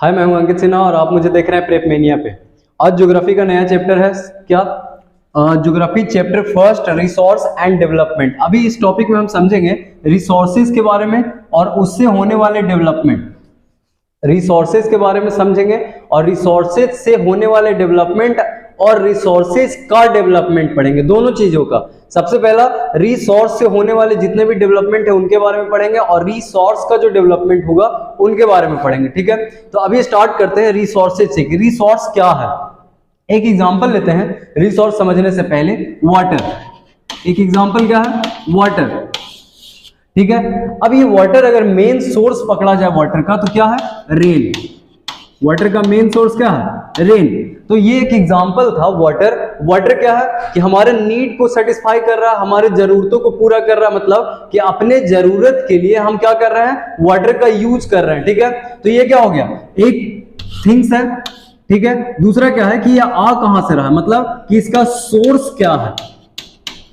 हाय, मैं हूं अंकित सिन्हा और आप मुझे देख रहे हैं प्रेप मेनिया पे। आज ज्योग्राफी का नया चैप्टर है क्या? Geography chapter first, resource and development. अभी इस टॉपिक में हम समझेंगे रिसोर्सेज के बारे में और उससे होने वाले डेवलपमेंट। रिसोर्सेज के बारे में समझेंगे और रिसोर्सेज से होने वाले डेवलपमेंट और रिसोर्सेज का डेवलपमेंट पढ़ेंगे, दोनों चीजों का। सबसे पहला रिसोर्स से होने वाले जितने भी डेवलपमेंट है उनके बारे में पढ़ेंगे और रिसोर्स का जो डेवलपमेंट होगा उनके बारे में पढ़ेंगे। ठीक है, तो अभी स्टार्ट करते हैं रिसोर्सेज से। रिसोर्स क्या है? एक एग्जांपल लेते हैं रिसोर्स समझने से पहले। वाटर, एक एग्जांपल क्या है? वाटर। ठीक है, अब ये वाटर अगर मेन सोर्स पकड़ा जाए वाटर का तो क्या है? रेन। वाटर का मेन सोर्स क्या है? रेन। तो ये एक एग्जांपल था वाटर। वाटर क्या है कि हमारे नीड को सेटिस्फाई कर रहा है, हमारे जरूरतों को पूरा कर रहा है, मतलब कि अपने जरूरत के लिए हम क्या कर रहे हैं? वाटर का यूज कर रहे हैं। ठीक है, तो ये क्या हो गया? एक थिंग्स है। ठीक है, दूसरा क्या है कि ये आ कहां से रहा है, मतलब कि इसका सोर्स क्या है,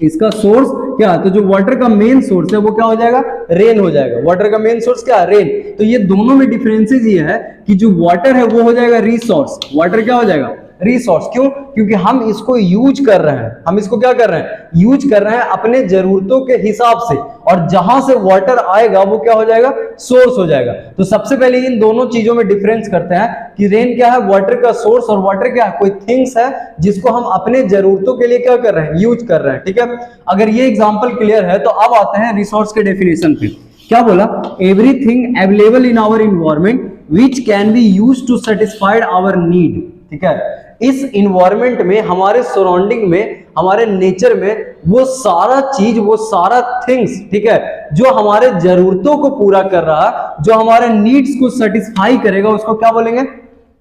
इसका सोर्स क्या है। तो जो वाटर का मेन सोर्स है वो क्या हो जाएगा? रेन हो जाएगा। वाटर का मेन सोर्स क्या है? रेन। तो ये दोनों में डिफरेंसेस ये है कि जो वाटर है वो हो जाएगा रिसोर्स। वाटर क्या हो जाएगा? रिसोर्स। क्यों? क्योंकि हम इसको यूज कर रहे हैं। हम इसको क्या कर रहे हैं? यूज कर रहे हैं अपने जरूरतों के हिसाब से, और जहां से वाटर आएगा वो क्या हो जाएगा? सोर्स हो जाएगा। तो सबसे पहले इन दोनों चीजों में डिफरेंस करते हैं कि रेन क्या है? वाटर का सोर्स, और वाटर क्या है? कोई थिंग्स है जिसको हम अपने जरूरतों के लिए क्या कर रहे हैं? यूज कर रहे हैं। ठीक है, अगर ये एग्जांपल क्लियर है तो अब आते हैं रिसोर्स के डेफिनेशन पे। क्या बोला? Everything available in our environment which can be used to satisfy our need. ठीक है, इस इन्वायरमेंट में, हमारे सराउंडिंग में, हमारे नेचर में वो सारा चीज, वो सारा थिंग्स, ठीक है, जो हमारे जरूरतों को पूरा कर रहा है, जो हमारे नीड्स को सेटिस्फाई करेगा, उसको क्या बोलेंगे?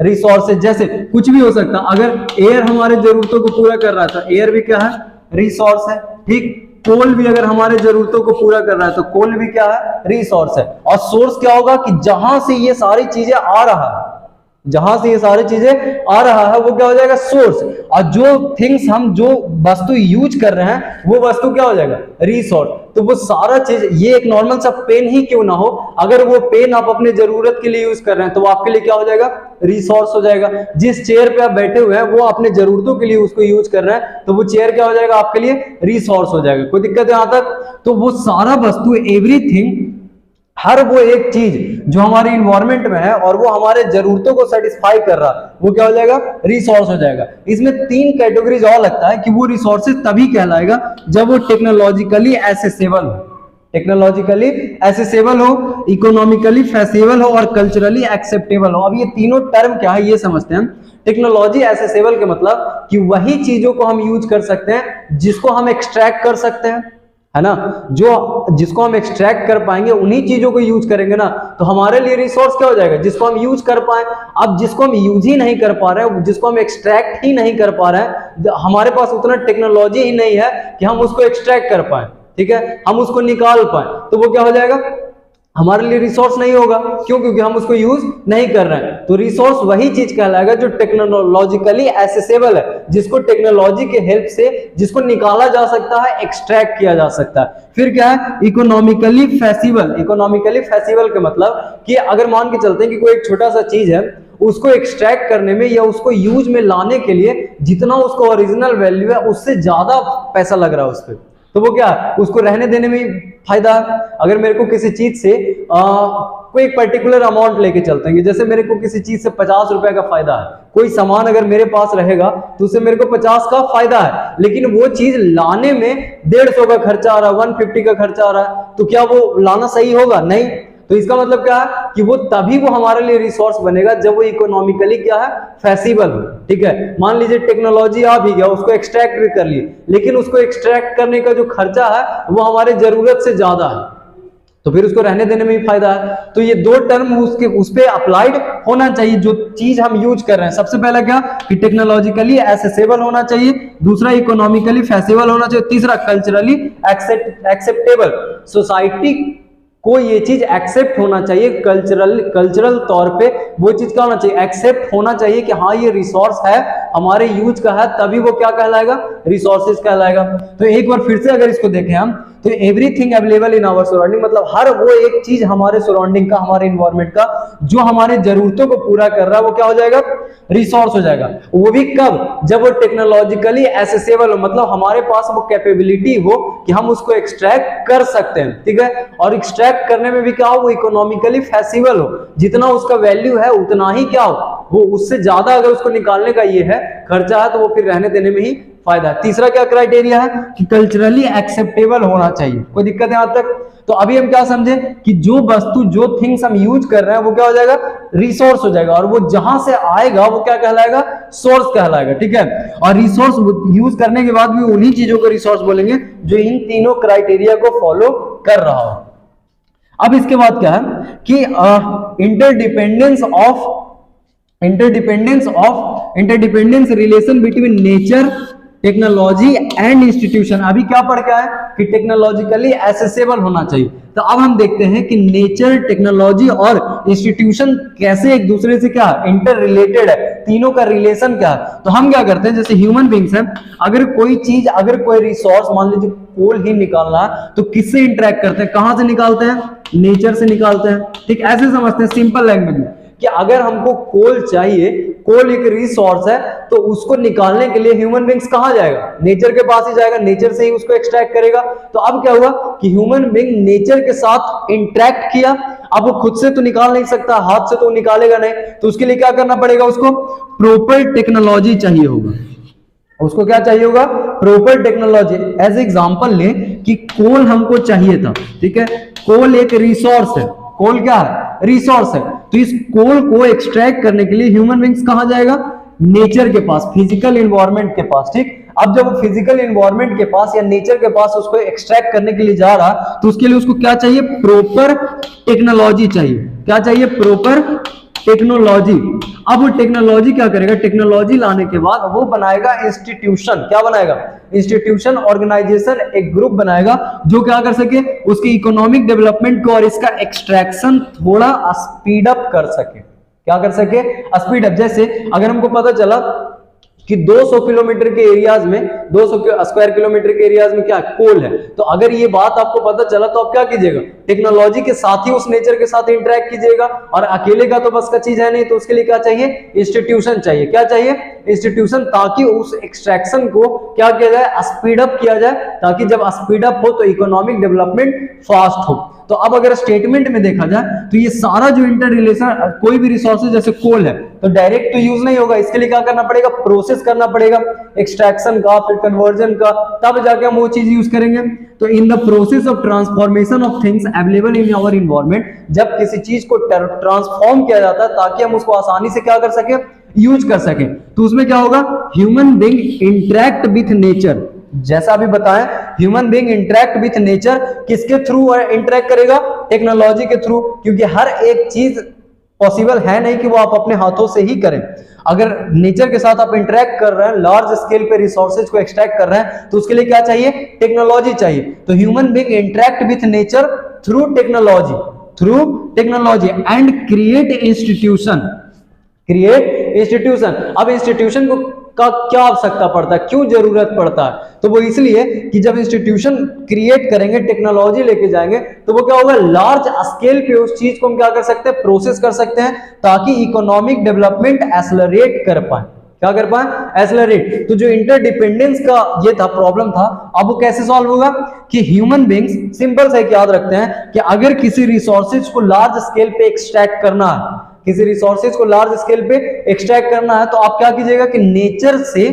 रिसोर्सेज। जैसे कुछ भी हो सकता है, अगर एयर हमारे जरूरतों को पूरा कर रहा है तो एयर भी क्या है? रिसोर्स है। ठीक, कोल भी अगर हमारे जरूरतों को पूरा कर रहा है तो कोल भी क्या है? रिसोर्स है। और सोर्स क्या होगा कि जहां से ये सारी चीजें आ रहा है, जहां से ये सारी चीजें आ रहा है वो क्या हो जाएगा? सोर्स। और जो थिंग्स, हम जो वस्तु यूज कर रहे हैं वो वस्तु क्या हो जाएगा? रिसोर्स। तो वो सारा चीज, ये एक नॉर्मल सा पेन ही क्यों ना हो, अगर वो पेन आप अपने जरूरत के लिए यूज कर रहे हैं तो वो आपके लिए क्या हो जाएगा? रिसोर्स हो जाएगा। जिस चेयर पे आप बैठे हुए हैं वो अपने जरूरतों के लिए उसको यूज कर रहे हैं तो वो चेयर क्या हो जाएगा? आपके लिए रिसोर्स हो जाएगा। कोई दिक्कत है यहां तक? तो वो सारा वस्तु, एवरीथिंग, हर वो एक चीज जो हमारे इन्वायरमेंट में है और वो हमारे जरूरतों को सेटिस्फाई कर रहा है वो क्या हो जाएगा? रिसोर्स हो जाएगा। इसमें तीन कैटेगरीज और लगता है कि वो रिसोर्सेज तभी कहलाएगा जब वो टेक्नोलॉजिकली एसेसेबल हो, टेक्नोलॉजिकली एसेसेबल हो, इकोनॉमिकली फेसिबल हो और कल्चरली एक्सेप्टेबल हो। अब ये तीनों टर्म क्या है ये समझते हैं। टेक्नोलॉजी एसेसेबल के मतलब कि वही चीजों को हम यूज कर सकते हैं जिसको हम एक्सट्रैक्ट कर सकते हैं, है ना, जो जिसको हम एक्सट्रैक्ट कर पाएंगे उन्हीं चीजों को यूज करेंगे ना, तो हमारे लिए रिसोर्स क्या हो जाएगा? जिसको हम यूज कर पाए। अब जिसको हम यूज ही नहीं कर पा रहे हैं, जिसको हम एक्सट्रैक्ट ही नहीं कर पा रहे हैं, हमारे पास उतना टेक्नोलॉजी ही नहीं है कि हम उसको एक्सट्रैक्ट कर पाए, ठीक है, हम उसको निकाल पाए, तो वो क्या हो जाएगा? हमारे लिए रिसोर्स नहीं होगा। क्यों? क्योंकि हम उसको यूज नहीं कर रहे हैं। तो रिसोर्स वही चीज कहलाएगा जो टेक्नोलॉजिकली एसेसेबल है, जिसको टेक्नोलॉजी के हेल्प से, जिसको निकाला जा सकता है, एक्सट्रैक्ट किया जा सकता है। फिर क्या है? Economically feasible. इकोनॉमिकली फेसिबल का मतलब कि अगर मान के चलते हैं कि कोई एक छोटा सा चीज है, उसको एक्सट्रैक्ट करने में या उसको यूज में लाने के लिए जितना उसको ओरिजिनल वैल्यू है उससे ज्यादा पैसा लग रहा है उस पर, तो वो क्या? उसको रहने देने में फायदा है। अगर मेरे को किसी चीज से कोई एक पर्टिकुलर अमाउंट लेके चलते हैं, जैसे मेरे को किसी चीज से 50 रुपए का फायदा है, कोई सामान अगर मेरे पास रहेगा तो उससे मेरे को 50 का फायदा है, लेकिन वो चीज लाने में 150 का खर्चा आ रहा है, 150 का खर्चा आ रहा है, तो क्या वो लाना सही होगा? नहीं। तो इसका मतलब क्या है कि वो तभी वो हमारे लिए रिसोर्स बनेगा जब वो इकोनॉमिकली क्या है? फेसिबल हो। ठीक है, मान लीजिए टेक्नोलॉजी आ भी गया, उसको एक्सट्रैक्ट भी कर लिए, लेकिन उसको एक्सट्रैक्ट करने का जो खर्चा है वो हमारे जरूरत से ज्यादा है, तो फिर उसको रहने देने में भी फायदा है। तो ये दो टर्म उसके उस पे अप्लाइड होना चाहिए जो चीज हम यूज कर रहे हैं। सबसे पहला क्या कि टेक्नोलॉजिकली एसेसेबल होना चाहिए, दूसरा इकोनॉमिकली फेसिबल होना चाहिए, तीसरा कल्चरली एक्सेप्टेबल। सोसाइटी को ये चीज एक्सेप्ट होना चाहिए, कल्चरल तौर पे वो चीज क्या होना चाहिए? एक्सेप्ट होना चाहिए कि हाँ ये रिसोर्स है, हमारे यूज का है, तभी वो क्या कहलाएगा? रिसोर्सेज कहलाएगा। तो एक बार फिर से अगर इसको देखें हम तो everything available in our surrounding, मतलब हर वो एक चीज हमारे सराउंडिंग का, हमारे इन्वायरमेंट का जो हमारे जरूरतों को पूरा कर रहा है वो क्या हो जाएगा, रिसोर्स हो जाएगा। वो भी कब, जब वो टेक्नोलॉजिकली एसेसेबल हो, मतलब हमारे पास वो कैपेबिलिटी हो कि हम उसको एक्सट्रैक्ट कर सकते हैं, ठीक है। और एक्सट्रैक्ट करने में भी क्या हो, वो इकोनॉमिकली फेसिबल हो, जितना उसका वैल्यू है उतना ही क्या हो, वो उससे ज्यादा अगर उसको निकालने का ये है खर्चा है तो वो फिर रहने देने में ही फायदा है। तीसरा क्या क्राइटेरिया है कि कल्चरली एक्सेप्टेबल होना चाहिए। कोई दिक्कत है यहां तक? तो अभी हम क्या समझे कि जो वस्तु, जो थिंग्स हम यूज कर रहे हैं वो क्या हो जाएगा, रिसोर्स हो जाएगा, और वो जहां से आएगा वो क्या कहलाएगा, सोर्स कहलाएगा, ठीक है। और रिसोर्स यूज करने के बाद भी उन्हीं चीजों को रिसोर्स बोलेंगे जो इन तीनों क्राइटेरिया को फॉलो कर रहा हो। अब इसके बाद क्या है कि interdependence relation between nature, technology and institution. अभी क्या पढ़ के आए कि टेक्नोलॉजिकली एसेसेबल होना चाहिए। तो अब हम देखते हैं कि नेचर, टेक्नोलॉजी और इंस्टीट्यूशन कैसे एक दूसरे से क्या इंटर रिलेटेड है, तीनों का रिलेशन क्या है। तो हम क्या करते हैं, जैसे ह्यूमन बींग्स हैं, अगर कोई चीज, अगर कोई रिसोर्स, मान लीजिए कोल ही निकालना है तो किससे इंटरेक्ट करते हैं, कहां से निकालते हैं, नेचर से निकालते हैं, ठीक। ऐसे समझते हैं सिंपल लैंग्वेज में कि अगर हमको कोल चाहिए, कोल एक रिसोर्स है, तो उसको निकालने के लिए ह्यूमन बींग्स कहां जाएगा, नेचर के पास ही जाएगा, नेचर से ही उसको एक्सट्रैक्ट करेगा। तो अब क्या हुआ कि ह्यूमन बींग नेचर के साथ इंटरेक्ट किया। अब वो खुद से तो निकाल नहीं सकता, हाथ से तो निकालेगा नहीं, तो उसके लिए क्या करना पड़ेगा, उसको प्रॉपर टेक्नोलॉजी चाहिए होगा। उसको क्या चाहिए होगा, प्रॉपर टेक्नोलॉजी। एज एग्जांपल लें कि कोल हमको चाहिए था, ठीक है। कोल एक रिसोर्स है, कोल क्या है, रिसोर्स है। तो इस कोल को एक्सट्रैक्ट करने के लिए ह्यूमन बींग्स कहां जाएगा, नेचर के पास, फिजिकल एनवायरनमेंट के पास, ठीक। अब जब वो फिजिकल एनवायरनमेंट के पास या नेचर के पास उसको एक्सट्रैक्ट करने के लिए जा रहा, तो उसके लिए उसको क्या चाहिए, प्रॉपर टेक्नोलॉजी चाहिए। क्या चाहिए, प्रॉपर टेक्नोलॉजी। अब वो टेक्नोलॉजी क्या करेगा, टेक्नोलॉजी लाने के बाद वो बनाएगा इंस्टीट्यूशन। क्या बनाएगा, इंस्टीट्यूशन, ऑर्गेनाइजेशन, एक ग्रुप बनाएगा जो क्या कर सके, उसकी इकोनॉमिक डेवलपमेंट को और इसका एक्सट्रैक्शन थोड़ा स्पीड अप कर सके। क्या कर सके, स्पीड अप। जैसे अगर हमको पता चला कि 200 किलोमीटर के एरियाज में, 200 स्क्वायर किलोमीटर के एरियाज में क्या कोल है, तो अगर ये बात आपको पता चला तो आप क्या कीजिएगा, टेक्नोलॉजी के साथ ही उस नेचर के साथ इंटरेक्ट कीजिएगा। और अकेले का तो बस का चीज है नहीं, तो उसके लिए क्या चाहिए, इंस्टीट्यूशन चाहिए। क्या चाहिए, इंस्टीट्यूशन, ताकि उस एक्सट्रैक्शन को क्या किया जाए, स्पीड अप किया जाए, ताकि जब स्पीड अप हो तो इकोनॉमिक डेवलपमेंट फास्ट हो। तो अब अगर स्टेटमेंट में देखा जाए तो ये सारा जो इंटर रिलेशन, कोई भी रिसोर्सेज जैसे कोल है तो डायरेक्ट तो यूज नहीं होगा, इसके लिए क्या करना पड़ेगा, प्रोसेस करना पड़ेगा, एक्सट्रैक्शन का, फिर कन्वर्जन का, तब जाके हम वो चीज यूज करेंगे। तो in the process of transformation of things available in our environment, जब किसी चीज को ट्रांसफॉर्म किया जाता है ताकि हम उसको आसानी से क्या कर सके, यूज कर सके, तो उसमें क्या होगा, human being interact with nature. जैसा अभी बताएं, human being interact with nature किसके थ्रू इंटरेक्ट करेगा, टेक्नोलॉजी के थ्रू, क्योंकि हर एक चीज पॉसिबल है नहीं कि वो आप अपने हाथों से ही करें। अगर नेचर के साथ आप इंटरेक्ट कर रहे हैं, लार्ज स्केल पे रिसोर्सेज को एक्सट्रैक्ट कर रहे हैं, तो उसके लिए क्या चाहिए, टेक्नोलॉजी चाहिए। तो human being interact with nature through technology and create institution. अब इंस्टीट्यूशन को का क्या आवश्यकता पड़ता है, क्यों जरूरत पड़ता है, तो वो इसलिए कि जब इंस्टीट्यूशन क्रिएट करेंगे, टेक्नोलॉजी लेके जाएंगे, तो वो क्या होगा, लार्ज स्केल पे उस चीज को हम क्या कर सकते हैं, प्रोसेस कर सकते हैं, ताकि इकोनॉमिक डेवलपमेंट एक्सेलरेट कर पाए। क्या कर पाए, एक्सेलरेट। तो जो इंटरडिपेंडेंस का ये था, प्रॉब्लम था, अब वो कैसे सॉल्व होगा कि ह्यूमन बीइंग्स सिंपल से याद रखते हैं कि अगर किसी रिसोर्सेज को लार्ज स्केल पे एक्सट्रैक्ट करना है, किसी रिसोर्सेज को लार्ज स्केल पे एक्सट्रैक्ट करना है, तो आप क्या कीजिएगा कि नेचर से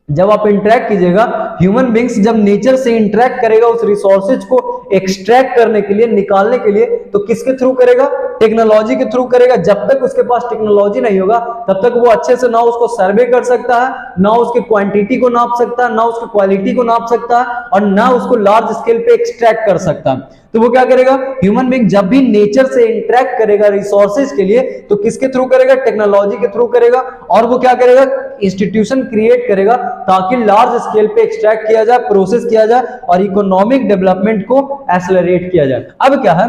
जब आप इंटरेक्ट कीजिएगा, ह्यूमन बीइंग्स जब नेचर से इंटरेक्ट करेगा उस रिसोर्सेज को एक्सट्रैक्ट करने के लिए, निकालने के लिए, तो किसके थ्रू करेगा, टेक्नोलॉजी के थ्रू करेगा। जब तक उसके पास टेक्नोलॉजी नहीं होगा तब तक वो अच्छे से ना उसको सर्वे कर सकता है, ना उसकी क्वांटिटी को नाप सकता है, ना उसकी क्वालिटी को नाप सकता है, और ना उसको लार्ज स्केल पे एक्सट्रैक्ट कर सकता है। तो वो क्या करेगा, ह्यूमन बीइंग जब भी नेचर से इंटरेक्ट करेगा रिसोर्सेज के लिए, तो किसके थ्रू करेगा, टेक्नोलॉजी के थ्रू करेगा। और वो क्या करेगा, इंस्टीट्यूशन क्रिएट करेगा ताकि लार्ज स्केल पे एक्सट्रैक्ट किया जाए, प्रोसेस किया जाए और इकोनॉमिक डेवलपमेंट को एक्सेलरेट किया जाए। अब क्या है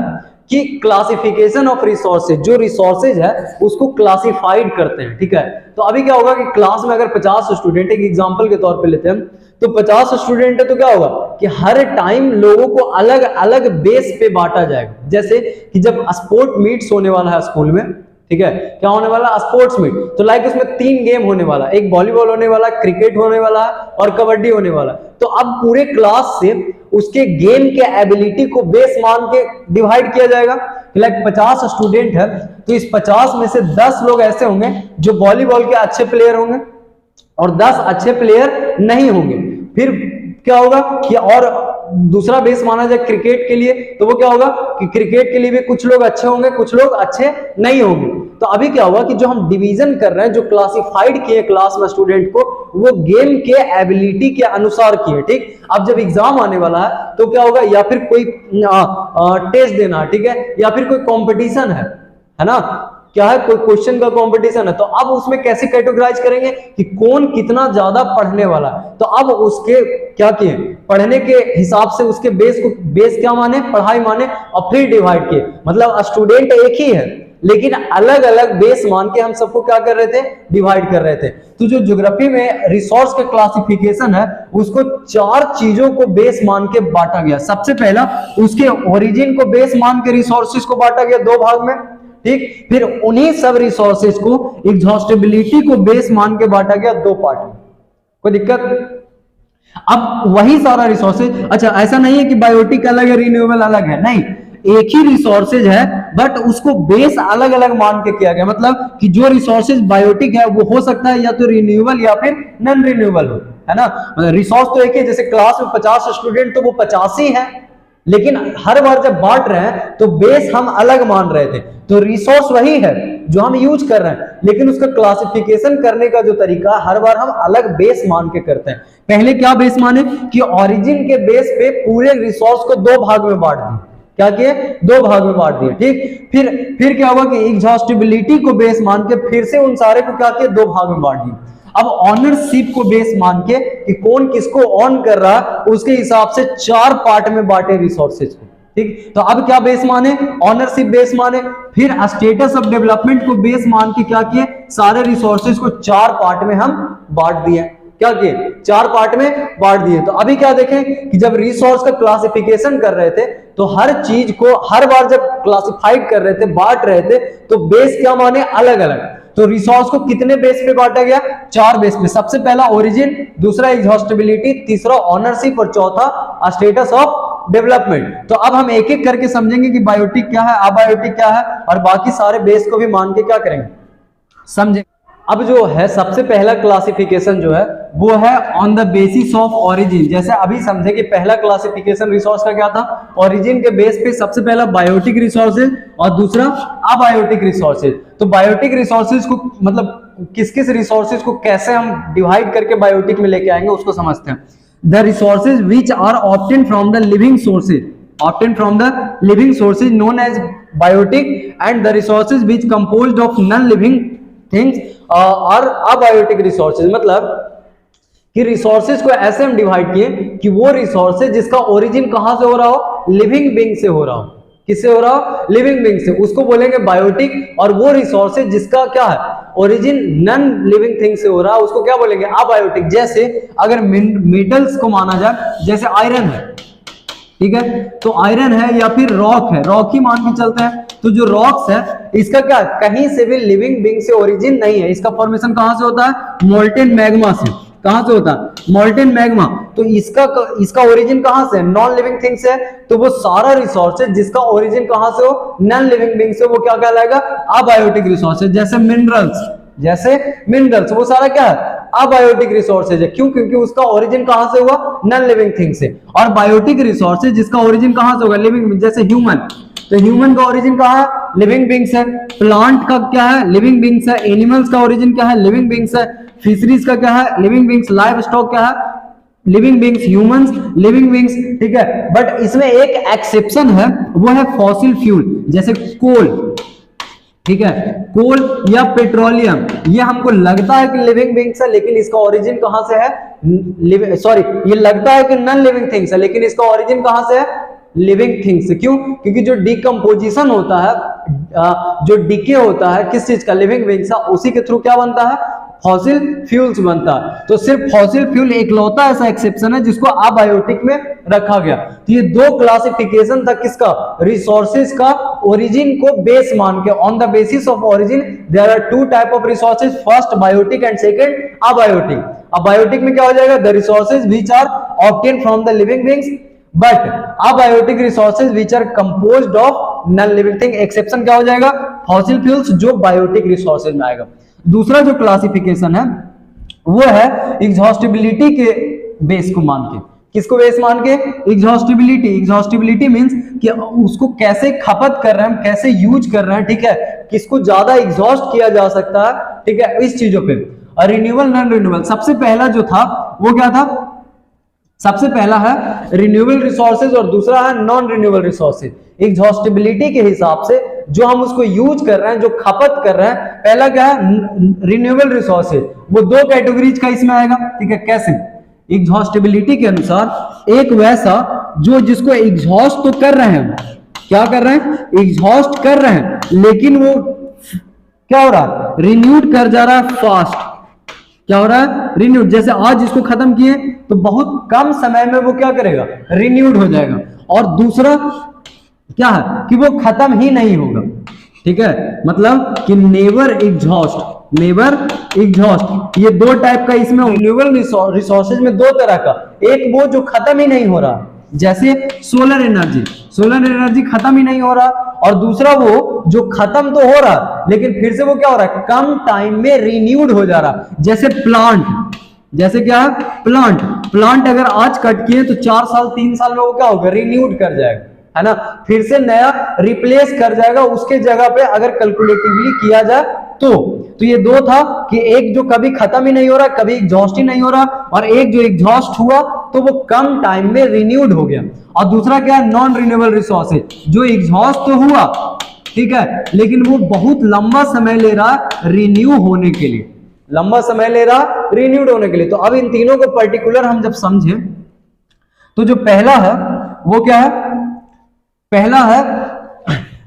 कि क्लासिफिकेशन ऑफ रिसोर्सेज, जो रिसोर्सेज है उसको क्लासिफाइड करते हैं, ठीक है। तो अभी क्या होगा कि क्लास में अगर 50 स्टूडेंट, एक एग्जांपल के तौर पे लेते हैं, तो 50 स्टूडेंट है तो क्या होगा, कि हर टाइम लोगों को अलग अलग बेस पे बांटा जाएगा। जैसे कि जब स्पोर्ट मीट्स होने वाला है स्कूल में, ठीक है, क्या होने वाला है, स्पोर्ट्स मीट, तो लाइक उसमें 3 गेम होने वाला, एक वॉलीबॉल होने वाला, क्रिकेट होने वाला है और कबड्डी होने वाला। तो अब पूरे क्लास से उसके गेम के एबिलिटी को बेस मान के डिवाइड किया जाएगा। लाइक 50 स्टूडेंट है तो इस 50 में से 10 लोग ऐसे होंगे जो वॉलीबॉल के अच्छे प्लेयर होंगे और 10 अच्छे प्लेयर नहीं होंगे। फिर क्या होगा कि और दूसरा बेस माना जाए क्रिकेट के लिए, तो वो क्या होगा कि क्रिकेट के लिए भी कुछ लोग अच्छे होंगे, कुछ लोग अच्छे नहीं होंगे। तो अभी क्या हुआ कि जो हम डिवीजन कर रहे हैं, जो क्लासिफाइड किए क्लास में स्टूडेंट को, वो गेम के एबिलिटी के अनुसार किए, ठीक। अब जब एग्जाम आने वाला है तो क्या होगा, या फिर कोई टेस्ट देना, ठीक है, या फिर कोई कंपटीशन है ना, क्या है, कोई क्वेश्चन का कंपटीशन है, तो अब उसमें कैसे कैटेगराइज करेंगे कि कौन कितना ज्यादा पढ़ने वाला। तो अब उसके क्या किए, पढ़ने के हिसाब से उसके बेस को, बेस क्या माने, पढ़ाई माने, और फिर डिवाइड किए। मतलब स्टूडेंट एक ही है लेकिन अलग अलग बेस मान के हम सबको क्या कर रहे थे, डिवाइड कर रहे थे। तो जो ज्योग्राफी में रिसोर्स का क्लासिफिकेशन है उसको 4 चीजों को बेस मान के बांटा गया। सबसे पहला उसके ओरिजिन को बेस मान के रिसोर्सेज को बांटा गया 2 भाग में, ठीक। फिर उन्हीं सब रिसोर्सेज को एग्जॉस्टिबिलिटी को बेस मान के बांटा गया 2 पार्ट में। कोई दिक्कत? अब वही सारा रिसोर्सेज, अच्छा ऐसा नहीं है कि बायोटिक अलग है, रिन्यूएबल अलग है, नहीं, एक ही रिसोर्सेज है बट उसको बेस अलग अलग मान के किया गया। मतलब कि जो रिसोर्सेज बायोटिक है वो हो सकता है या तो रिन्यूएबल या फिर नॉन रिन्यूएबल हो, है ना। रिसोर्स तो एक ही, जैसे क्लास में 50 स्टूडेंट तो वो 50 ही है, लेकिन हर बार जब बांट रहे हैं तो बेस हम अलग मान रहे थे। तो रिसोर्स वही है जो हम यूज कर रहे हैं, लेकिन उसका क्लासिफिकेशन करने का जो तरीका हर बार हम अलग बेस मान के करते हैं। पहले क्या बेस माने कि ओरिजिन के बेस पे पूरे रिसोर्स को 2 भाग में बांट दिए। क्या किए, 2 भाग में बांट दिए, ठीक। फिर क्या होगा कि एग्जॉस्टिबिलिटी को बेस मान के फिर से उन सारे को क्या किए, 2 भाग में बांट दिए। अब ऑनरशिप को बेस मान के कि कौन किसको ऑन कर रहा है उसके हिसाब से 4 पार्ट में बांटे रिसोर्सेज को, ठीक। तो अब क्या बेस माने, ऑनरशिप बेस माने। फिर स्टेटस ऑफ डेवलपमेंट को बेस मान के क्या किए, सारे रिसोर्सेज को 4 पार्ट में हम बांट दिए। क्या किए, 4 पार्ट में बांट दिए। तो अभी क्या देखें कि जब रिसोर्स का क्लासिफिकेशन कर रहे थे तो हर चीज को हर बार जब क्लासिफाइड कर रहे थे, बांट रहे थे, तो बेस क्या माने, अलग अलग। तो रिसोर्स को कितने बेस पे बांटा गया, 4 बेस पे। सबसे पहला ओरिजिन, दूसरा एग्जॉस्टिबिलिटी, तीसरा ऑनरशिप और चौथा स्टेटस ऑफ डेवलपमेंट। तो अब हम एक एक करके समझेंगे कि बायोटिक क्या है, अबायोटिक क्या है, और बाकी सारे बेस को भी मान के क्या करेंगे, समझेंगे। अब जो है सबसे पहला क्लासिफिकेशन जो है वो है on the basis of origin. जैसे अभी समझे कि पहला क्लासिफिकेशन रिसोर्स का क्या था, ओरिजिन के बेस पे सबसे पहला बायोटिक रिसोर्सेज और दूसरा अबायोटिक रिसोर्सेज। तो बायोटिक रिसोर्सेज को मतलब किस किस रिसोर्सेज को कैसे हम डिवाइड करके बायोटिक में लेके आएंगे उसको समझते हैं। The resources which are obtained from the living sources, obtained from the living sources known as biotic, and the resources which composed of non-living things are abiotic resources। मतलब कि रिसोर्सेज को ऐसे हम डिवाइड किए कि वो रिसोर्सेज जिसका origin कहां से हो रहा हो, लिविंग बीइंग से हो रहा हो। किससे हो रहा हो, लिविंग बीइंग से, उसको बोलेंगे बायोटिक। और वो रिसोर्सेज जिसका क्या है, ओरिजिन नॉन लिविंग थिंग से हो रहा है, उसको क्या बोलेंगे, अबायोटिक। जैसे अगर मेटल्स को माना जाए, जैसे आयरन है, ठीक है, तो आयरन है या फिर रॉक है, रॉक ही मान के चलते हैं। तो जो रॉक्स है इसका क्या, कहीं से भी लिविंग बीइंग से ओरिजिन नहीं है। इसका फॉर्मेशन कहां से होता है, मोल्टेन मैग्मा से। कहां से होता है, मोल्टेन मैग्मा। तो इसका ओरिजिन कहां से, नॉन लिविंग थिंग से। तो वो सारा रिसोर्सेज जिसका ओरिजिन कहां से हो, नॉन लिविंग बीइंग से, वो क्या कहलाएगा, अबायोटिक रिसोर्सेज। जैसे मिनरल्स वो सारा क्या है, अबायोटिक रिसोर्सेज है। क्यों, क्योंकि उसका ओरिजिन कहां से हुआ, नॉन लिविंग थिंग से। और बायोटिक रिसोर्सेज जिसका ओरिजिन कहां से होगा, लिविंग। जैसे ह्यूमन, तो ह्यूमन का ओरिजिन कहां है, लिविंग बीइंग्स है। प्लांट का क्या है, लिविंग बीइंग्स है। एनिमल्स का ओरिजिन क्या है, लिविंग बीइंग्स है। फिशरीज का क्या है, लिविंग बीइंग्स। लाइव स्टॉक क्या है, living beings. Humans, living beings, ठीक है। बट इसमें एक एक्सेप्शन है, वो है फॉसिल फ्यूल। जैसे कोल, ठीक है, कोल या पेट्रोलियम, ये हमको लगता है कि लिविंग बीइंग्स है, लेकिन इसका ओरिजिन कहां से है, ये लगता है कि नॉन लिविंग थिंग्स है, लेकिन इसका ओरिजिन कहां से है, लिविंग थिंग्स। क्यों, क्योंकि जो डिकम्पोजिशन होता है, जो डिके होता है किस चीज का, लिविंग बीइंग्स का, उसी के थ्रू क्या बनता है, फॉसिल फ्यूल्स बनता है। तो सिर्फ फॉसिल फ्यूल एकलौता ऐसा एक्सेप्शन है जिसको अबायोटिक में रखा गया। तो ये दो क्लासिफिकेशन था किसका, रिसोर्सेज का, ओरिजिन को बेस मान के। On the basis of origin there are two type of resources, first biotic and second abiotic. Abiotic में क्या हो जाएगा, the resources which are obtain from the living beings, but abiotic resources which are composed of non living thing. Exception क्या हो जाएगा, fossil fuels, जो biotic resources में आएगा। दूसरा जो क्लासिफिकेशन है वो है एग्जॉस्टिबिलिटी के बेस को मान के। किसको बेस मान के, एग्जॉस्टिबिलिटी। एग्जॉस्टिबिलिटी मींस कि उसको कैसे खपत कर रहे हैं हम, कैसे यूज कर रहे हैं, ठीक है, किसको ज्यादा एग्जॉस्ट किया जा सकता है, ठीक है, इस चीजों पे। और रिन्यूएबल नॉन रिन्यूएबल, सबसे पहला जो था वो क्या था, सबसे पहला है रिन्यूएबल रिसोर्सेज और दूसरा है नॉन रिन्यूएबल रिसोर्सेज। एग्जॉस्टिबिलिटी के हिसाब से जो हम उसको यूज कर रहे हैं, जो खपत कर रहे हैं, पहला क्या है, रिन्यूएबल रिसोर्सेज, वो दो कैटेगरीज का इसमें आएगा, ठीक है। कैसे, एग्जॉस्टिबिलिटी के अनुसार एक वैसा जो जिसको एग्जॉस्ट तो कर रहे हैं, क्या कर रहे हैं, एग्जॉस्ट कर रहे हैं, लेकिन वो क्या हो रहा है, रिन्यूड कर जा रहा है फास्ट। क्या हो रहा है, रिन्यूड। जैसे आज इसको खत्म किए तो बहुत कम समय में वो क्या करेगा, रिन्यूड हो जाएगा। और दूसरा क्या है कि वो खत्म ही नहीं होगा, ठीक है, मतलब कि नेवर एग्जॉस्ट, नेवर एग्जॉस्ट। ये दो टाइप का इसमें रिन्यूएबल रिसोर्सेज में दो तरह का, एक वो जो खत्म ही नहीं हो रहा, जैसे सोलर एनर्जी, सोलर एनर्जी खत्म ही नहीं हो रहा, और दूसरा वो जो खत्म तो हो रहा लेकिन फिर से वो क्या हो रहा है, कम टाइम में रिन्यूड हो जा रहा। जैसे प्लांट, जैसे क्या है, प्लांट, प्लांट अगर आज कट किए तो 4 साल 3 साल में वो क्या होगा, रिन्यूड कर जाएगा, है ना, फिर से नया रिप्लेस कर जाएगा उसके जगह पे, अगर कैलकुलेटिवली किया जाए तो ये दो था कि एक जो कभी खत्म ही नहीं हो रहा, कभी एग्जॉस्ट ही नहीं हो रहा, और एक जो एग्जॉस्ट हुआ तो वो कम टाइम में रिन्यूड हो गया। और दूसरा क्या है, नॉन रिन्यूएबल रिसोर्सेज, जो एग्जॉस्ट तो हुआ, ठीक है, लेकिन वो बहुत लंबा समय ले रहा रिन्यू होने के लिए, लंबा समय ले रहा रिन्यूड होने के लिए। तो अब इन तीनों को पर्टिकुलर हम जब समझे तो जो पहला है वो क्या है, पहला है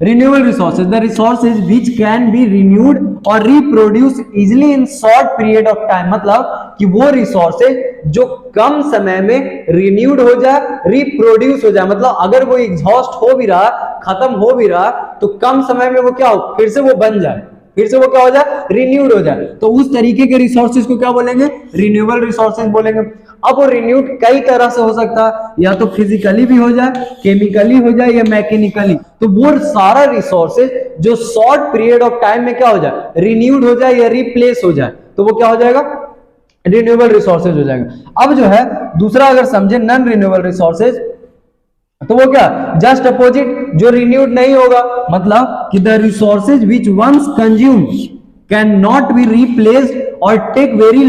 renewable resources, the resources which can be renewed और reproduce easily in short period of time. मतलब कि वो रिसोर्सेज जो कम समय में रिन्यूड हो जाए, रिप्रोड्यूस हो जाए, मतलब अगर वो एग्जॉस्ट हो भी रहा, खत्म हो भी रहा, तो कम समय में वो क्या हो, फिर से वो बन जाए, फिर से वो क्या हो जाए, रिन्यूड हो जाए। तो उस तरीके के रिसोर्सेज को क्या बोलेंगे, रिन्यूएबल रिसोर्सेज बोलेंगे। अब वो रिन्यूड कई तरह से हो सकता है, या तो फिजिकली भी हो जाए, केमिकली हो जाए, या मैकेनिकली। तो वो सारा रिसोर्सेज जो शॉर्ट पीरियड ऑफ टाइम में क्या हो जाए, रिन्यूड हो जाए या रिप्लेस हो जाए, तो वो क्या हो जाएगा, रिन्यूएबल रिसोर्सेज हो जाएगा। अब जो है दूसरा अगर समझे नॉन रिन्यूएबल रिसोर्सेज, तो वो क्या, जस्ट अपोजिट, जो रिन्यूड नहीं होगा, मतलब कि the resources which once consume can not be replaced और take very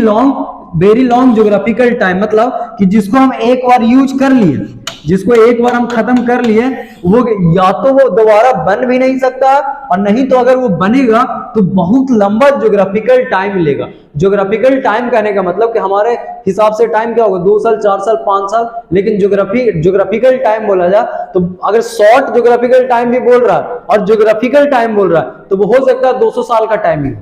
long geographical time. मतलब कि जिसको हम एक बार यूज कर लिए, जिसको एक बार हम खत्म कर लिए, वो या तो वो दोबारा बन भी नहीं सकता, और नहीं तो अगर वो बनेगा तो बहुत लंबा ज्योग्राफिकल टाइम लेगा। ज्योग्राफिकल टाइम कहने का मतलब कि हमारे हिसाब से टाइम क्या होगा, 2 साल 4 साल 5 साल, लेकिन ज्योग्राफिकल टाइम बोला जाए तो अगर शॉर्ट ज्योग्राफिकल टाइम भी बोल रहा है और ज्योग्राफिकल टाइम बोल रहा है, तो वो हो सकता है 200 साल का टाइमिंग,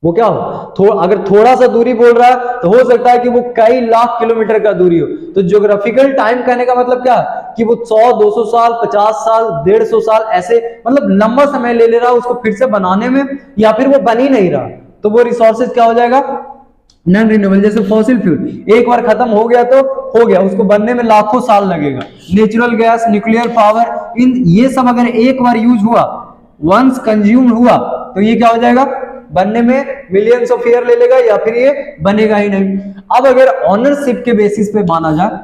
वो क्या हो, अगर थोड़ा सा दूरी बोल रहा है तो हो सकता है कि वो कई लाख किलोमीटर का दूरी हो। तो ज्योग्राफिकल टाइम कहने का मतलब क्या कि वो 100 200 साल 50 साल 150 साल ऐसे, मतलब लंबा समय ले रहा है उसको फिर से बनाने में, या फिर वो बन ही नहीं रहा, तो वो रिसोर्सेज क्या हो जाएगा, नॉन रिन्यूएबल। जैसे फॉसिल फ्यूल एक बार खत्म हो गया तो हो गया, उसको बनने में लाखों साल लगेगा। नेचुरल गैस, न्यूक्लियर पावर, इन ये सब अगर एक बार यूज हुआ, वंस कंज्यूम हुआ, तो ये क्या हो जाएगा, बनने में मिलियंस ऑफ ईयर ले लेगा, या फिर ये बनेगा ही नहीं। अब अगर ऑनरशिप के बेसिस पे माना जाए,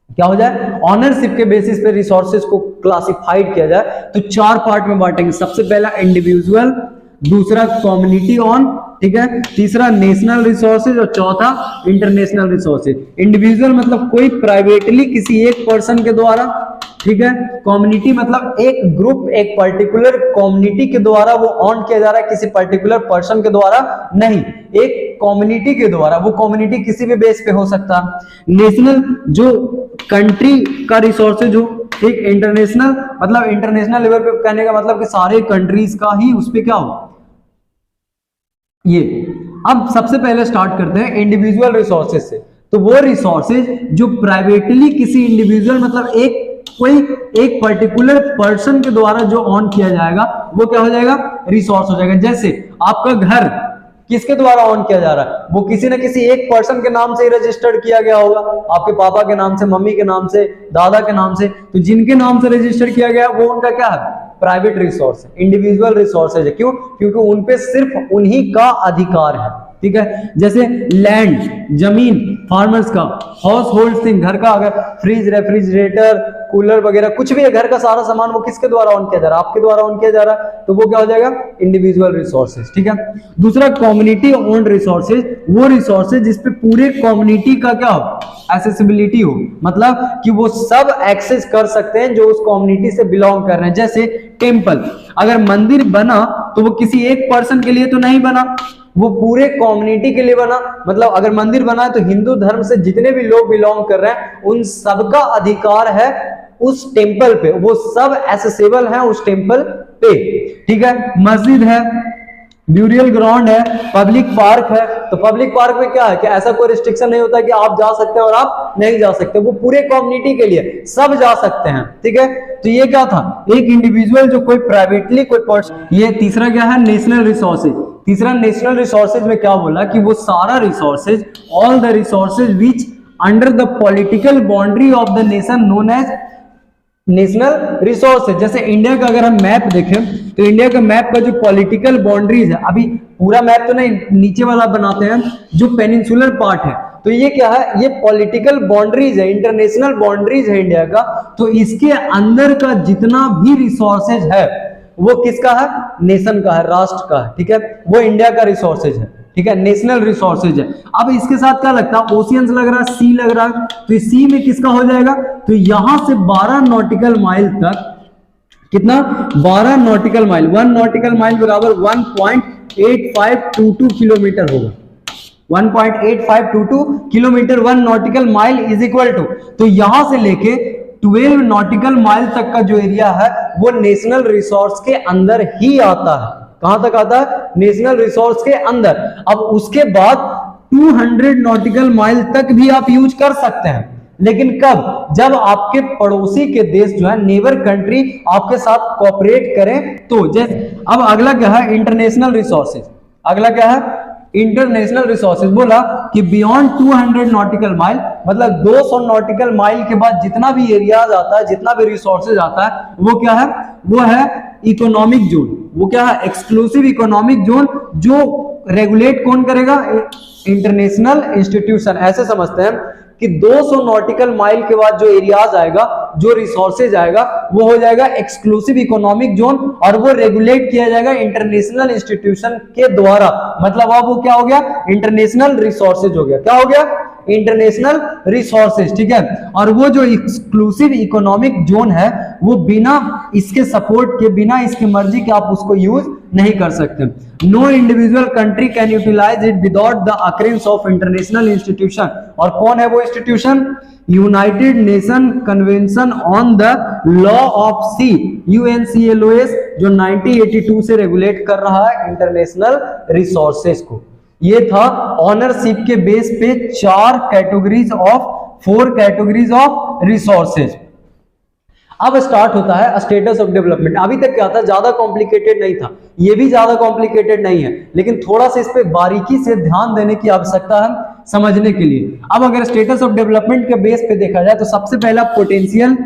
क्या हो जाए, ऑनरशिप के बेसिस पे रिसोर्सेज को क्लासिफाइड किया जाए तो 4 पार्ट में बांटेंगे। सबसे पहला इंडिविजुअल, दूसरा कम्युनिटी ऑन, ठीक है, तीसरा नेशनल रिसोर्सेज, और चौथा इंटरनेशनल रिसोर्सेज। इंडिविजुअल मतलब कोई प्राइवेटली किसी एक पर्सन के द्वारा, ठीक है। कम्युनिटी मतलब एक ग्रुप, एक पर्टिकुलर कम्युनिटी के द्वारा वो ऑन किया जा रहा है, किसी पर्टिकुलर पर्सन के द्वारा नहीं, एक कम्युनिटी के द्वारा। वो कम्युनिटी किसी भी बेस पे हो सकता है। नेशनल जो कंट्री का रिसोर्सेज हो, ठीक। इंटरनेशनल मतलब इंटरनेशनल लेवल पे कहने का मतलब कि सारे कंट्रीज का ही उस पे क्या हो, ये। अब सबसे पहले स्टार्ट करते हैं इंडिविजुअल रिसोर्सेज से। तो वो रिसोर्सेज जो प्राइवेटली किसी इंडिविजुअल मतलब एक पर्टिकुलर पर्सन के द्वारा जो ऑन किया जाएगा वो क्या हो जाएगा, रिसोर्स हो जाएगा। जैसे आपका घर किसके द्वारा ऑन किया जा रहा है, वो किसी न किसी एक पर्सन के नाम से ही रजिस्टर्ड किया गया होगा, आपके पापा के नाम से, मम्मी के नाम से, दादा के नाम से। तो जिनके नाम से रजिस्टर किया गया वो उनका क्या है, प्राइवेट रिसोर्स, इंडिविजुअल रिसोर्सेज है। क्यों? क्योंकि उनपे सिर्फ उन्हीं का अधिकार है। ठीक है, जैसे लैंड, जमीन, फार्मर्स का, हाउस होल्ड थिंग, घर का अगर फ्रिज, रेफ्रिजरेटर, कूलर वगैरह कुछ भी है, घर का सारा सामान, वो किसके द्वारा ऑन किया जा रहा है, आपके द्वारा ऑन किया जा रहा है, तो वो क्या हो जाएगा, इंडिविजुअल रिसोर्सेज। ठीक है। दूसरा कम्युनिटी ओन्ड रिसोर्सेज, वो रिसोर्सेज जिसपे पूरे कम्युनिटी का क्या हो, एक्सेसिबिलिटी हो, मतलब कि वो सब एक्सेस कर सकते हैं जो उस कम्युनिटी से बिलोंग कर रहे हैं। जैसे टेम्पल, अगर मंदिर बना तो वो किसी एक पर्सन के लिए तो नहीं बना, वो पूरे कम्युनिटी के लिए बना। मतलब अगर मंदिर बना है तो हिंदू धर्म से जितने भी लोग बिलोंग कर रहे हैं उन सबका अधिकार है उस टेम्पल पे, वो सब एक्सेसिबल है उस टेम्पल पे। ठीक है। मस्जिद है, ब्यूरियल ग्राउंड है, पब्लिक पार्क है, तो पब्लिक पार्क में क्या है कि ऐसा कोई रिस्ट्रिक्शन नहीं होता कि आप जा सकते हैं और आप नहीं जा सकते, वो पूरे कम्युनिटी के लिए सब जा सकते हैं। ठीक है। तो ये क्या था, एक इंडिविजुअल जो कोई प्राइवेटली कोई पर्सन। ये तीसरा क्या है, नेशनल रिसोर्सेज। तीसरा नेशनल रिसोर्सेज में क्या बोला कि वो सारा resources, all the resources which under the political boundary of the nation known as national resources. जैसे इंडिया का अगर हम मैप देखें तो इंडिया का मैप का जो पॉलिटिकल बाउंड्रीज है, अभी पूरा मैप तो नहीं, नीचे वाला बनाते हैं जो पेनिनसुलर पार्ट है, तो ये क्या है, ये पॉलिटिकल बाउंड्रीज है, इंटरनेशनल बाउंड्रीज है इंडिया का। तो इसके अंदर का जितना भी रिसोर्सेज है वो किसका है, नेशन का है, राष्ट्र का है। ठीक है, वो इंडिया का रिसोर्सेज है। ठीक है, नेशनल रिसोर्सेज है। अब इसके साथ क्या लगता है, ओशियंस लग रहा है, सी लग रहा है, तो सी में किसका हो जाएगा, तो यहां से 12 नॉटिकल माइल तक, कितना, 12 नॉटिकल माइल, 1 नॉटिकल माइल बराबर 1.8522 किलोमीटर होगा। 1.8522 kilometre, 1 nautical mile is equal to, तो यहां से लेके 12 नॉटिकल माइल तक का जो एरिया है वो नेशनल रिसोर्स के अंदर ही आता है। कहां तक आता है, नेशनल रिसोर्स के अंदर। अब उसके बाद 200 नॉटिकल माइल तक भी आप यूज कर सकते हैं, लेकिन कब, जब आपके पड़ोसी के देश जो है, नेबर कंट्री आपके साथ कोऑपरेट करें तो। जैसे अब अगला क्या है, इंटरनेशनल रिसोर्सेज। अगला क्या है, इंटरनेशनल रिसोर्सेज। बोला कि बियॉन्ड 200 नॉटिकल माइल, मतलब 200 नॉटिकल माइल के बाद जितना भी एरियाज आता है, जितना भी रिसोर्सेज आता है, वो क्या है, वो है इकोनॉमिक जोन। वो क्या है, एक्सक्लूसिव इकोनॉमिक जोन, जो रेगुलेट कौन करेगा, इंटरनेशनल इंस्टीट्यूशन। ऐसे समझते हैं कि 200 नॉटिकल माइल के बाद जो एरियाज आएगा, जो रिसोर्सेज आएगा, वो हो जाएगा एक्सक्लूसिव इकोनॉमिक जोन, और वो रेगुलेट किया जाएगा इंटरनेशनल इंस्टीट्यूशन के द्वारा। मतलब अब वो क्या हो गया, इंटरनेशनल रिसोर्सेज हो गया। क्या हो गया, इंटरनेशनल रिसोर्सेज। ठीक है। और वो जो एक्सक्लूसिव इकोनॉमिक जोन है वो बिना इसके सपोर्ट के, बिना इसकी मर्जी के आप उसको यूज नहीं कर सकते। No individual country can utilise it without the occurrence of international institution. और कौन है वो institution, united nation convention on the law of sea, UNCLOS, जो 1982 से रेगुलेट कर रहा है इंटरनेशनल रिसोर्सेज को। ये था ऑनरशिप के बेस पे 4 कैटेगरीज ऑफ रिसोर्सेज। अब स्टार्ट होता है स्टेटस ऑफ डेवलपमेंट। अभी तक क्या था, ज्यादा कॉम्प्लिकेटेड नहीं था, ये भी ज्यादा कॉम्प्लिकेटेड नहीं है, लेकिन थोड़ा सा इस पे बारीकी से ध्यान देने की आवश्यकता है समझने के लिए। अब अगर स्टेटस ऑफ डेवलपमेंट के बेस पे देखा जाए तो सबसे पहला पोटेंशियल,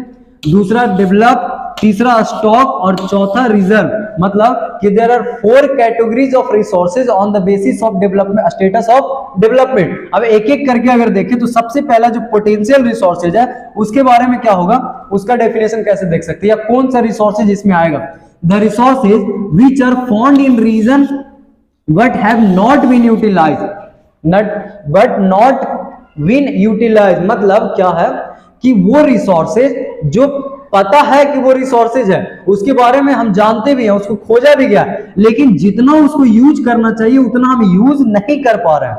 दूसरा डेवलप, तीसरा स्टॉक और चौथा रिजर्व। मतलब कि there are 4 categories of resources on the basis of development, status of development. अब एक एक करके अगर देखें तो सबसे पहला जो पोटेंशियल रिसोर्सेज है उसके बारे में क्या होगा, उसका डेफिनेशन कैसे देख सकते हैं, या कौन सा रिसोर्सेज इसमें आएगा, the resources which are found in region but have not been utilised, not been utilised. मतलब क्या है कि वो रिसोर्सेज जो पता है कि वो रिसोर्सेज है, उसके बारे में हम जानते भी हैं, उसको खोजा भी गया, लेकिन जितना उसको यूज करना चाहिए उतना हम यूज नहीं कर पा रहे हैं।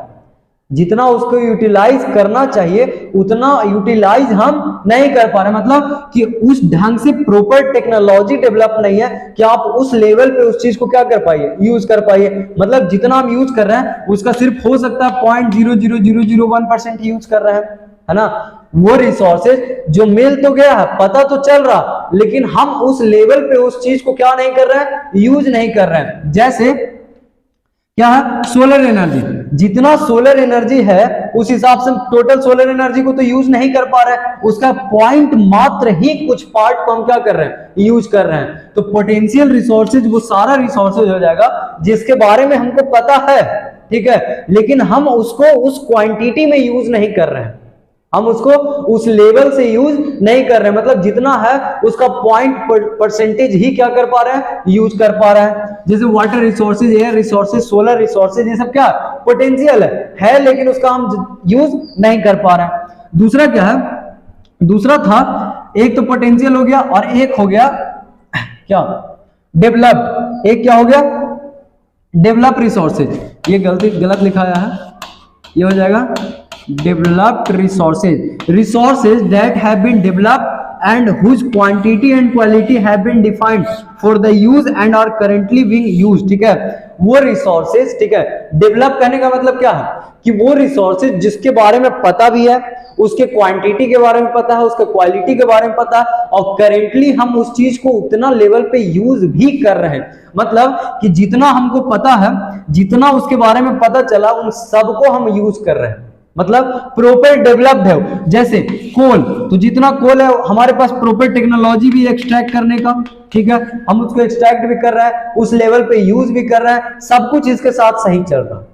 जितना उसको यूटिलाइज करना चाहिए उतना यूटिलाइज हम नहीं कर पा रहे, मतलब कि उस ढंग से प्रॉपर टेक्नोलॉजी डेवलप नहीं है कि आप उस लेवल पे उस चीज को क्या कर पाइए, यूज कर पाइए। मतलब जितना हम यूज कर रहे हैं उसका सिर्फ हो सकता है 0.00001% यूज कर रहे हैं, है ना। वो रिसोर्सेज जो मिल तो गया है, पता तो चल रहा, लेकिन हम उस लेवल पे उस चीज को क्या नहीं कर रहे हैं, यूज नहीं कर रहे हैं। जैसे क्या है, सोलर एनर्जी, जितना सोलर एनर्जी है उस हिसाब से टोटल सोलर एनर्जी को तो यूज नहीं कर पा रहे हैं, उसका पॉइंट मात्र ही कुछ पार्ट को हम क्या कर रहे हैं, यूज कर रहे हैं। तो पोटेंशियल रिसोर्सेज वो सारा रिसोर्सेज हो जाएगा जिसके बारे में हमको पता है, ठीक है, लेकिन हम उसको उस क्वांटिटी में यूज नहीं कर रहे हैं, हम उसको उस लेवल से यूज नहीं कर रहे हैं, मतलब जितना है उसका परसेंटेज ही क्या कर पा रहे हैं, यूज कर पा रहे हैं। जैसे water resources, air resources, solar resources, ये सब क्या पोटेंशियल है लेकिन उसका हम यूज नहीं कर पा रहे हैं। दूसरा क्या है, दूसरा था, एक तो पोटेंशियल हो गया और एक हो गया क्या, डेवलप्ड। एक क्या हो गया, डेवलप रिसोर्सेज, ये गलत लिखाया है, ये हो जाएगा developed resources that have been developed and whose quantity and quality have been defined for the use and are currently being used, ठीक है। वो रिसोर्सेज, ठीक है, डेवलप करने का मतलब क्या है कि वो रिसोर्सेज जिसके बारे में पता भी है, उसके क्वांटिटी के बारे में पता है, उसके क्वालिटी के बारे में पता है, और करेंटली हम उस चीज को उतना लेवल पे यूज भी कर रहे हैं। मतलब कि जितना हमको पता है, जितना उसके बारे में पता चला, उन सबको हम यूज कर रहे हैं, मतलब प्रॉपर डेवलप्ड है। जैसे कोल, तो जितना कोल है हमारे पास प्रॉपर टेक्नोलॉजी भी एक्सट्रैक्ट करने का, ठीक है, हम उसको एक्सट्रैक्ट भी कर रहे हैं, उस लेवल पे यूज भी कर रहे हैं, सब कुछ इसके साथ सही चल रहा है।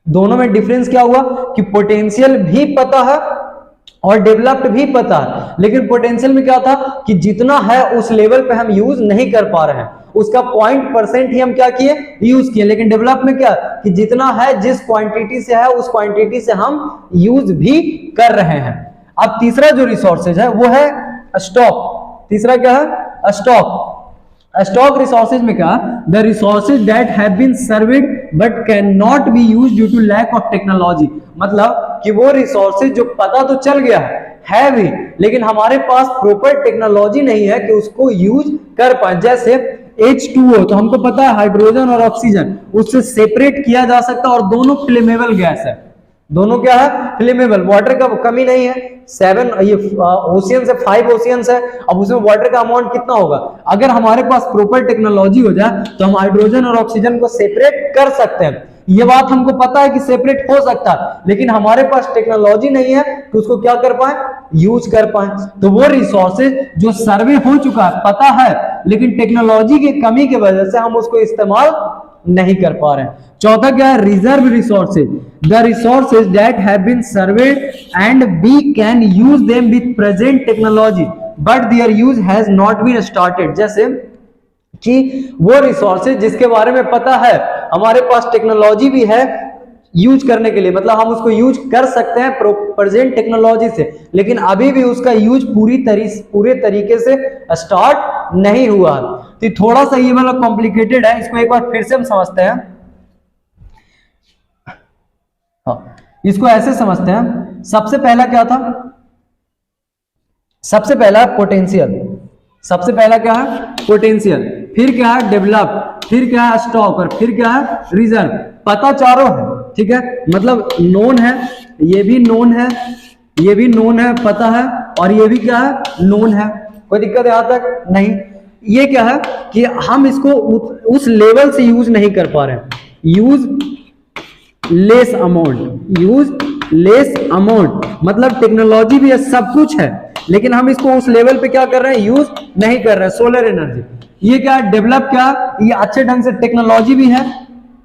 दोनों में डिफरेंस क्या हुआ कि पोटेंशियल भी पता है और डेवलप्ड भी पता है, लेकिन पोटेंशियल में क्या था कि जितना है उस लेवल पे हम यूज नहीं कर पा रहे हैं, उसका 0% ही हम क्या किए, यूज किए। लेकिन डेवलप में क्या कि जितना है, जिस क्वांटिटी से है उस क्वांटिटी से हम यूज भी कर रहे हैं। अब तीसरा जो रिसोर्सेज है वो है स्टॉक। तीसरा क्या है, स्टॉक। स्टॉक रिसोर्सेज में क्या, the resources that have been surveyed but can not be used due to lack of technology. मतलब कि वो रिसोर्सेज जो पता तो चल गया है भी, लेकिन हमारे पास प्रॉपर टेक्नोलॉजी नहीं है कि उसको यूज कर पाए। जैसे H2O, तो हमको पता है हाइड्रोजन और ऑक्सीजन, उससे सेपरेट किया जा सकता है और दोनों फ्लेमेबल गैस है, दोनों क्या है, फ्लेमेबल। वाटर का कमी नहीं है, 7 ये ओशियन से 5 ओशियंस है, अब उसमें वाटर का अमाउंट कितना होगा। अगर हमारे पास प्रॉपर टेक्नोलॉजी हो जाए तो हम हाइड्रोजन और ऑक्सीजन को सेपरेट कर सकते हैं। ये बात हमको पता है कि सेपरेट हो सकता है, लेकिन हमारे पास टेक्नोलॉजी नहीं है कि उसको क्या कर पाए, यूज कर पाए। तो वो रिसोर्सेज जो सर्वे हो चुका है, पता है, लेकिन टेक्नोलॉजी की कमी की वजह से हम उसको इस्तेमाल नहीं कर पा रहे हैं। चौथा क्या है, reserve resources, the resources that have been surveyed and we can use them with present technology but their use has not been started. जैसे कि वो रिसोर्सेज जिसके बारे में पता है, हमारे पास टेक्नोलॉजी भी है यूज करने के लिए, मतलब हम उसको यूज कर सकते हैं प्रेजेंट टेक्नोलॉजी से, लेकिन अभी भी उसका यूज पूरे तरीके से स्टार्ट नहीं हुआ। तो थोड़ा सा ये मतलब कॉम्प्लिकेटेड है, इसको एक बार फिर से हम समझते हैं। हाँ, इसको ऐसे समझते हैं। सबसे पहला क्या था, सबसे पहला पोटेंशियल, सबसे पहला क्या है, पोटेंशियल, फिर क्या है, डेवलप, फिर क्या है, स्टॉक, और फिर क्या है, रिजर्व। पता चारों है, ठीक है, मतलब नोन है, ये भी नोन है, ये भी नोन है, पता है, और ये भी क्या है, नोन है। कोई दिक्कत यहां तक नहीं। ये क्या है कि हम इसको उस लेवल से यूज नहीं कर पा रहे हैं, use less amount, use less amount, मतलब टेक्नोलॉजी भी है, सब कुछ है, लेकिन हम इसको उस लेवल पे क्या कर रहे हैं, यूज नहीं कर रहे हैं। सोलर एनर्जी, ये क्या है, डेवलप, क्या ये अच्छे ढंग से टेक्नोलॉजी भी है,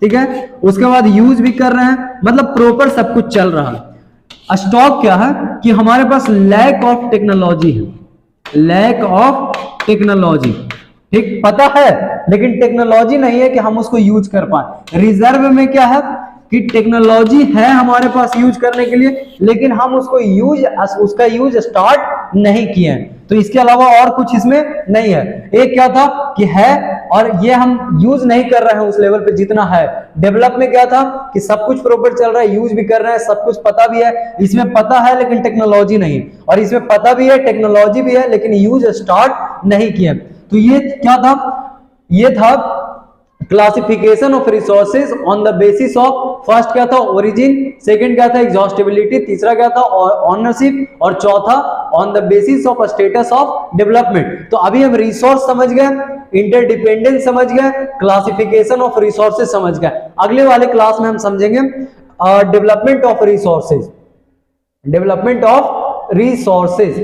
ठीक है, उसके बाद यूज भी कर रहे हैं, मतलब प्रॉपर सब कुछ चल रहा है। स्टॉक क्या है कि हमारे पास लैक ऑफ टेक्नोलॉजी है, लैक ऑफ टेक्नोलॉजी, ठीक, पता है लेकिन टेक्नोलॉजी नहीं है कि हम उसको यूज कर पाए। रिजर्व में क्या है कि टेक्नोलॉजी है हमारे पास यूज करने के लिए, लेकिन हम उसका यूज स्टार्ट नहीं किए हैं। तो इसके अलावा और कुछ इसमें नहीं है। एक क्या था कि है और ये हम यूज नहीं कर रहे हैं उस लेवल पे जितना है। डेवलप में क्या था कि सब कुछ प्रॉपर चल रहा है, यूज भी कर रहे हैं, सब कुछ पता भी है, इसमें पता है लेकिन टेक्नोलॉजी नहीं, और इसमें पता भी है टेक्नोलॉजी भी है लेकिन यूज स्टार्ट नहीं किया। तो ये क्या था, ये था classification of resources on the basis of, first क्या था ओरिजिन, सेकंड क्या था एग्जॉस्टिबिलिटी, तीसरा क्या था ऑनरशिप, और चौथा on the basis of status of development. तो अभी हम रिसोर्स समझ गए, इंटरडिपेंडेंस समझ गए, क्लासिफिकेशन ऑफ रिसोर्सेज समझ गए। अगले वाले क्लास में हम समझेंगे development of resources, development of resources.